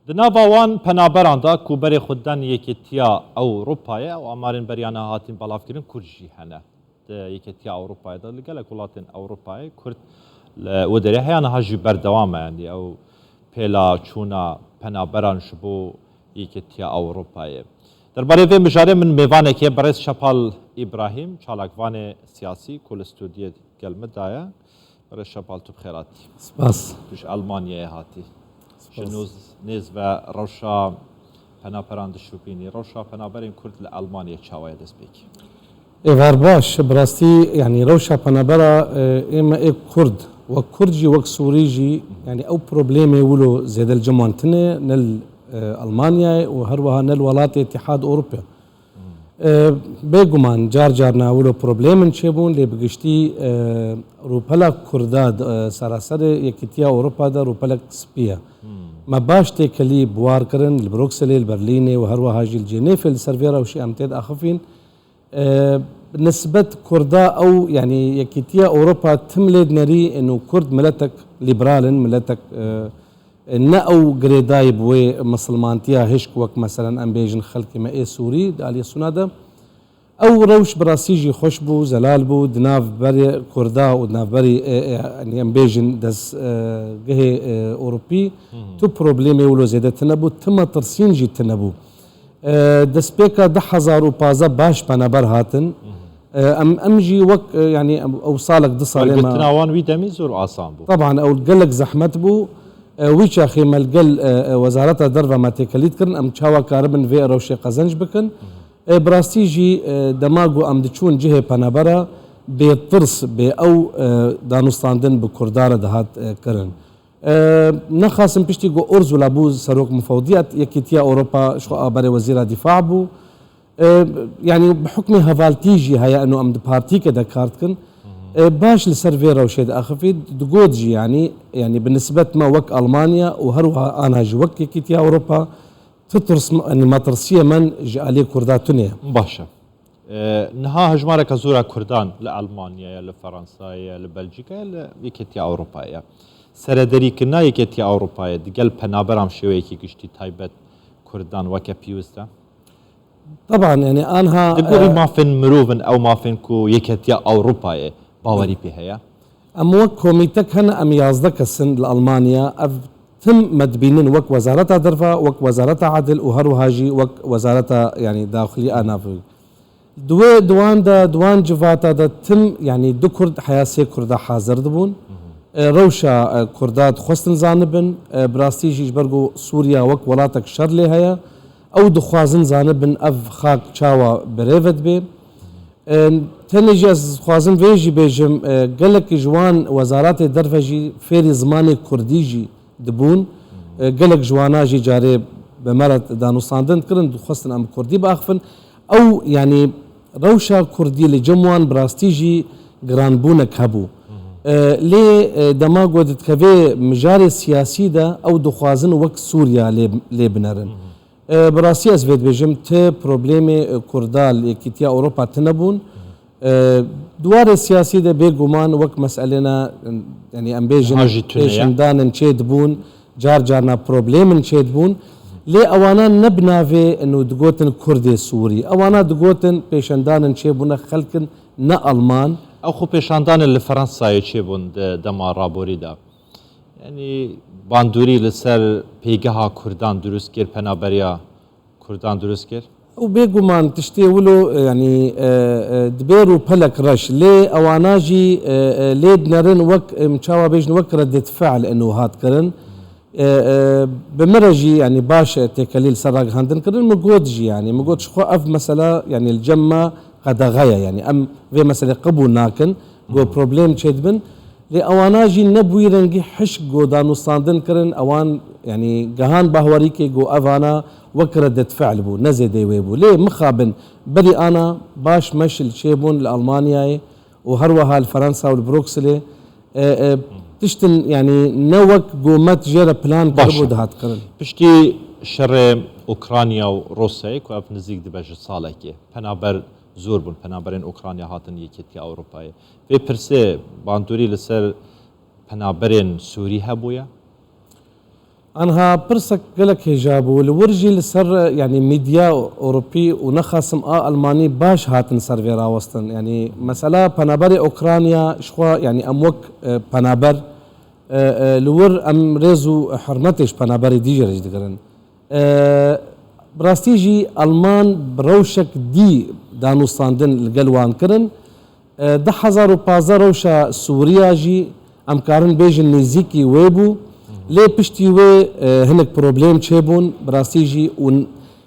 دناباوان پنابران دا کوبر خوددان یکیتیا اوروپای او امارن بریانه هاتین بلاف کردن کرجی هنه یکیتیا اوروپای دا لگلک ولاتن اوروپای کرد و دره هیانه هاجی بردوامه یعنی او پیلا چونا پنابران شبو یکیتیا اوروپای درباره وی مجاره من میوانه که برای شپال ابراهیم چالاکوان سیاسی کل استودیو گلمه دایا برای شپال تو بخیراتی سپاس توش آلمانیا هاتی شنوز نیز و روشا پناپران دشوبینی روشا پنابرین کرد لألمانیا چاوای دست بیکی إيفار باش براستی يعني روشا بنابرا إما إيه كرد وكردجي وك سوريجي يعني أو بروبليمي ولو زيد الجمانتنة نل ألمانيا وهروها نل ولات اتحاد أوروبا بيجومان جارنا ولو بروبليم نشيبون اللي بقشتي روبلا كرداد سراسر يكتيا أوروبا دا روبلا سبيا ما باش تكلي بوار كرن البروكسلي البرليني وهروها هاجي الجنيف السرفيرا وشي أمتد أخفين نسبة كردا أو يعني يكتيا أوروبا تملد نري إنه كرد ملتك ليبرالن ملتك نأو قريداي بوي مسلمانتيا هشك وك مثلا أم بيجن خلق ما إيه سوري دالي سونادا أو روش براسيجي خوشبو زلالبو دناف بري كردا ودناف بري يعني أم بيجن دز جهة أوروبي تو بروبليمي ولو زيادة تنبو تم ترسينجي تنبو دسبيكا 10,000 باش بنابر هاتن امجي وك يعني اوصالك دصالي ما قلتنا وي دمي زور آسان بو طبعا او قلك زحمت بو ويشا خي ملقل وزارتها درفا ما تكليت كرن ام تشاوا كاربن في روشي قزنج بكن براستيجي دماغو ام دچون جهه بنابرا بيطرس بي او دانوستاندن بكردار دهات كرن نخاسم بيشتي جو أرز ولا بوز سروق مفوضيات يكيتيا أوروبا شو أبري وزير دفاع بو يعني بحكم هفالتيجي هيا إنه أم بارتي كده كارتكن باش لسيرفيرا وشيء أخفي دقودجي يعني بالنسبة ما وك ألمانيا وهروها أنا جي وك يكيتيا أوروبا تترس يعني ما ترسيه من جالي كرداتونيا باشا نها هجمارة كزورة كردان لألمانيا يا لفرنسا يا لبلجيكا يا يكيتيا أوروبا يا سردري كنا يكتي أوروبا دقل بنابرام شوي كي قشتي تايبت كردان وكا بيوستا طبعا يعني أنها تقولي ما فين مروفن أو ما فين كو يكتي أوروبا باوري بها أم وك كوميتك هنا أم يازدك السن لألمانيا تم مدبينين وك وزارتها درفا وك وزارتها عدل وهرو هاجي وك وزارتها يعني داخلي أنا في دوان جفاتا دا تم يعني دو كرد حياسي كردا حاضر دبون روشا كردات خوستن زانبن براستيجي جبرغو سوريا وك ولاتك شر لي هيا او دخوازن زانبن اف خاك چاوا بريفت بي تنجي از خوازن فيجي بيجم قلق جوان وزارات درفجي فيري زماني كرديجي دبون قلق جواناجي جاري بمرت دانوستاندن كرن خوستن ام كردي باخفن او يعني روشا كردي لجموان براستيجي جرانبونك هبو ليه دماغ ودت كفي مجاري سياسي دا او دخوازن وقت سوريا لبنرن براسي اسفيد بيجم ت بروبليمي كردال كيتيا اوروبا تنبون دوار السياسي دا بيغومان وقت مسألنا يعني ام بيجن ايشن دان نشيد بون جارنا بروبليم نشيد بون ليه اوانا نبنا في انه دقوتن كردي سوري اوانا دقوتن بيشندان نشيبونا خلقن نا المان او خو پیشاندان لفرنسا چه بوند دما رابوری دا یعنی باندوری لسر پیگها کردان درست کر پنابریا کردان درست کر او بيغومان تشتي ولو يعني دبيرو بلك رش لي اواناجي لي بنرن وك مشاوا بيجن وك ردة فعل انه هات كرن بمرجي يعني باش تكليل سراق هندن كرن مقودجي يعني مقود شخو اف مثلا يعني الجمة قد غاية يعني ام في مسألة قبو ناكن جو بروبليم تشدبن لأواناجي نبوي رنجي حش جو دانوستاندن كرن اوان يعني جهان باهوريكي جو افانا وكردت فعل بو نزي دي ويبو ليه مخابن بدي انا باش مشل شيبون لألمانيا وهروها لفرنسا والبروكسلي تشتن يعني نوك جو مات جيرا بلان كربو دهات كرن بشتي شر اوكرانيا وروسيا كو اف نزيك دبج صالحكي بنابر زور بون پنابرین اوکراینیا هاتن یکیتی اروپایی و پرسه باندوری لسر پنابرین سوری هبویا أنها برسك قالك هجابو الورجي لسر يعني ميديا أوروبي ونخصم ألماني باش هاتن سرفيرا وسطن يعني مسألة بنابر أوكرانيا شخوا يعني أموك بنابر لور أم ريزو حرمتش بنابر ديجر جدقرن براستيجي ألمان بروشك دي دانوستاندن القلوان كرن ده 2015 روشا سوريا جي أم كارن بيجن نزيكي ويبو ليه بشتي وي هناك بروبليم تشيبون براستيجي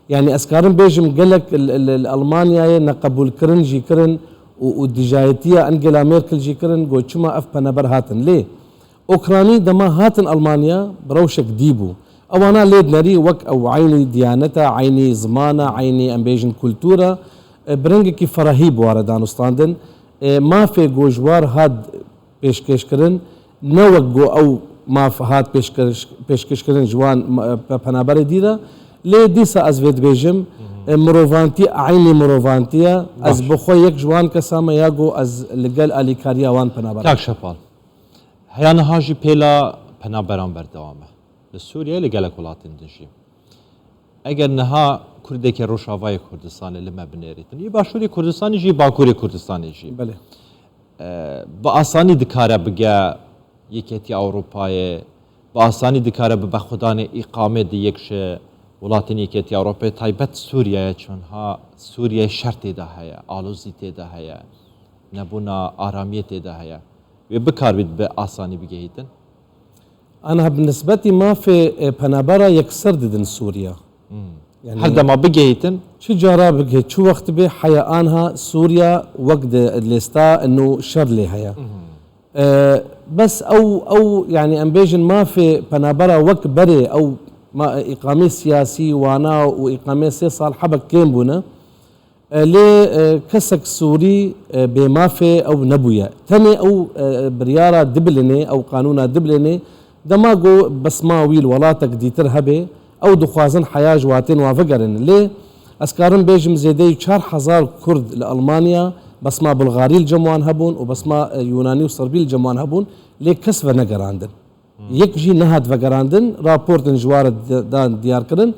يعني اسكارن بيجم قالك الالمانيا نقبل كرن جي كرن والديجايتيه انجلا ميركل جي كرن جو تشما اف بنبر هاتن ليه اوكراني دما هاتن المانيا بروشك ديبو او انا ليد نري وك او عيني ديانتا عيني زمانه عيني امبيجن كولتورا برنجكي فرهيب واردانستاندن ما في جوجوار هاد بيشكش كرن نوجو او ما هات پیشکش کردن جوان پنابر دیده لی دیسا از وید بیجم مروفانتی عینی مروفانتیه از بخوی یک جوان کسامه یاگو از لگل الیکاریا وان پنابر کاک شپال هیان هاجی پیلا پنابران بردوامه لسوریه لگل کلاتین دنجی اگر نها کردی روشاوای کردستان لما بنیریتن ی باشوری کردستانی جی باکوری کردستانی جی بله با آسانی دکاره بگه یکیتی اروپای با آسانی دکاره به خودان اقامه دیگش ولاتین یکیتی اروپای تایبت سوریه چون ها سوریه شرطی ده هیا آلوزیتی ده هیا نبونا آرامیتی ده هیا و بکار بید به آسانی بگهیتن أنا بالنسبة ما في بنابرة يكسر ددن سوريا يعني هل ما بقيتن شو جرى بقيت شو وقت به حيانها سوريا وقت الليستا إنه شر لي هيا بس أو يعني أمبيجن ما في بنابرة وقت بري أو ما إقامة سياسي وانا وإقامة سياسة حبك كين بنا لي كسك سوري بما في أو نبويا تاني أو بريارة دبلني أو قانونا دبلني دماغو بس ما ويل ولاتك دي ترهبه او دخوازن حياة جواتين وافقرن ليه اسكارن بيجم زيدي 4000 كرد لألمانيا بس ما بلغاري الجموان هبون وبس ما يوناني وصربي الجموان هبون ليه كسفة نقراندن يكجي نهاد فقراندن رابورت جوار دان ديار كرن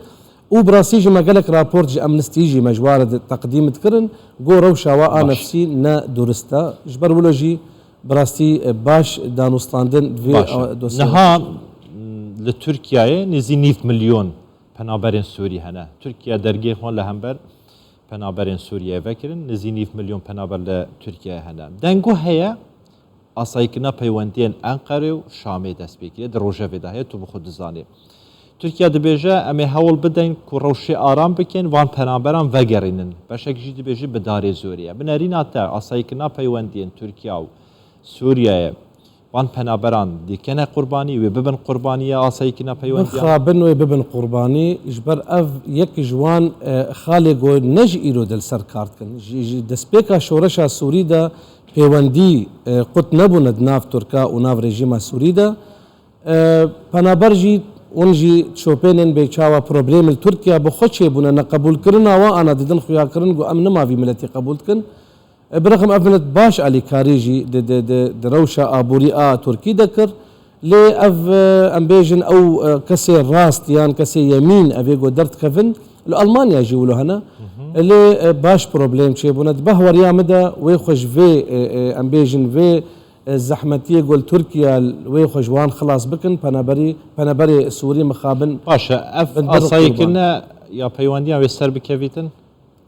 وبراسيجي ما قالك رابورت جي امنستيجي مجوار تقديم تكرن قو روشا واء نفسي نا دورستا جبر ولوجي براستي باش دانوستاندن في نها لتركيا نزي 9 مليون پنابرین سوری هنه ترکیه درگیر خوان لهمبر پنابرین سوریه وکرن نزی 9 مليون پنابر لترکیه هنه دنگو هيا آسایکنا پیوندین انقره و شامی دست بگیره در روژه ویده هیا تو بخود زانی ترکیه دبیجه امی حول بدن که روشی آرام بکن وان پنابران وگرینن بشک جی دبیجه بداری زوریه بنارین آتا آسایکنا پیوندین ترکیه و سوریه وان پنابران دیکنه قربانی و ببن قربانی آسایکنا پیوندیان خابن و ببن قربانی اجبر اف یک جوان خالی گو نج ایرو دل سر کارت کن دسپیکا شورشا سوری دا پیوندی قط نبوند ناف ترکا و ناف رژیما سوری دا پنابرجی اونجی شوپینن بیچاوا پروبلیم ترکیا بخوچه بونا نقبول کرنا و انا ددن خویا کرن گو ام نما في ملتي قبول کن برغم افنت باش علي كاريجي دروشا ابوريا تركي دكر لي اف امبيجن او كسي راست يان كسي يمين افيغو درت كفن المانيا جيولو هنا لي باش بروبليم شي بونت بهور يا مدى ويخش في امبيجن في زحمتيه قول تركيا ويخش وان خلاص بكن بنابري سوري مخابن باشا اف اصايكنا يا بيوانديا ويستر بكيفيتن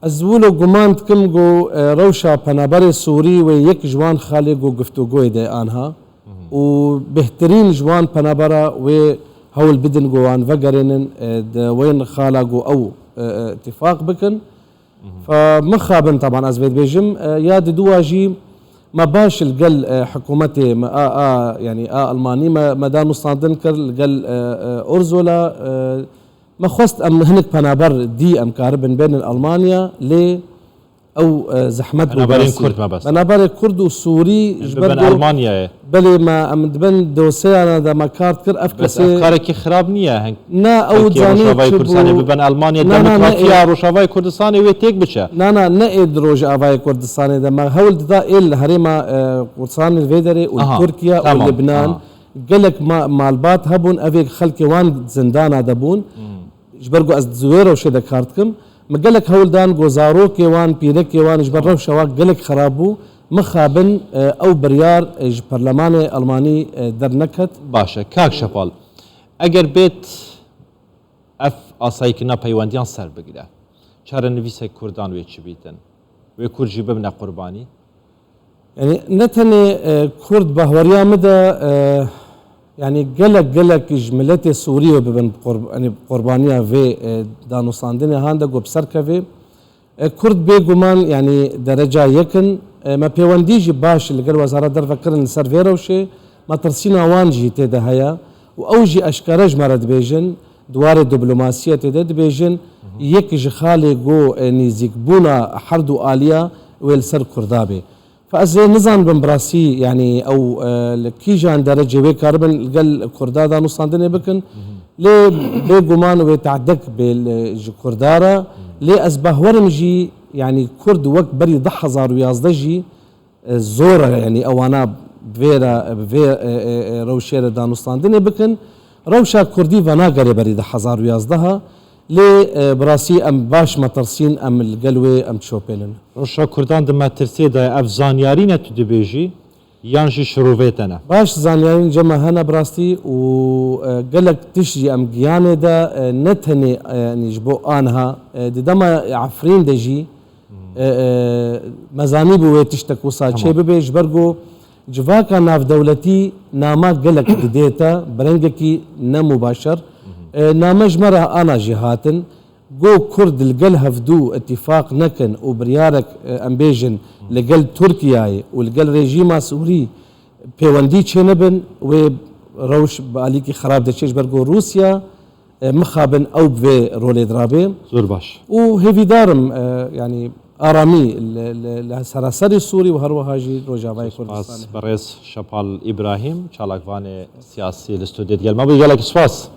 ازولو گمان کم گو روشا پنابر سوری و یک جوان خالی گو گفتگوی ده آنها و بهترین جوان پنابر و هول بدن گو آن وگرنن ده وين خالا گو او اتفاق بکن فمخابن طبعا از بيت بيجم ياد دواجي ما باش القل حكومتي ما يعني الماني ما دام مستندن كر القل ارزولا ما خست ام هنك بنابر دي ام كاربن بين المانيا لي او زحمت بنابرين كرد ما بس بنابر كرد وسوري بين المانيا بلي ما ام دبن دوسي انا دا ما كارت كر بس افكارك خراب نيه نا او زاني كردستان بين المانيا ديمقراطيه روشافاي كردستان ويتيك بچا نا اد روشافاي كردستان دا ما هول دا ال هريما كردستان الفيدري وتركيا ولبنان قالك مالبات هبون أفيك خلقي وان زندانا دبون جبرقو از زويرة وشي دكارتكم ما قالك هولدان قوزارو كيوان بيرك كيوان جبرو شواك قالك خرابو مخابن او بريار برلماني الماني درنكت باشا كاك شفال اگر بيت اف اسايكنا پيوانديان سر بگیره چاره نویسه کردان وی چی بیتن وی کرجی ببنه قربانی يعني نتني كرد بهوريا مدى يعني قلق جملتي سوريا ببن يعني قربانيه في دانو ساندني هاندا جو بسركه في كرد بيجومان يعني درجه يكن ما بيونديجي باش اللي قال وزاره در فكرن سيرفيرا وشي ما ترسينا وانجي تدا هيا واوجي اشكارج مرد بيجن دوار الدبلوماسيه تدا بيجن يك جخالي جو نيزيك بونا حردو اليا ويلسر كردابي فأزي نظام بمبراسي يعني أو كيجان درجة بي كاربن قال كردا دا نصاندني بكن لي بيقومان ويتعدك بالكردارة لي أزبه ورمجي يعني كرد وقت بري ضحى زارو يازدجي زورة يعني أو أنا بفيرا روشيرة دا نصاندني بكن روشا كردي فناقري بري ضحى زارو يازدها لي براسي ام باش مترسين ام القلوي ام تشوبينن روشا كردان دما ترسي دا اف زانيارين تدبيجي يانجي شروفيتنا باش زانيارين جمع هنا براستي وقالك تشجي ام قيانة دا نتهني يعني جبو انها دما عفرين دجي مزانيبو ويتشتكو ساتشي ببيج برقو جفاكا ناف دولتي ناما قالك ديتا برنجكي نمباشر نامج مرة أنا جهاتن جو كرد القل هفدو اتفاق نكن وبريارك أمبيجن لقل تركيا والقل ريجيما سوري بيواندي تشنبن وروش باليكي خراب دشيش برقو روسيا مخابن أو بفي رولي درابي زور باش وهيفي دارم يعني آرامي لسراسري السوري وهروها جي روجافاي كردستان بريس شبال إبراهيم شالكواني سياسي الاستوديو ديال ما بيجالك سواس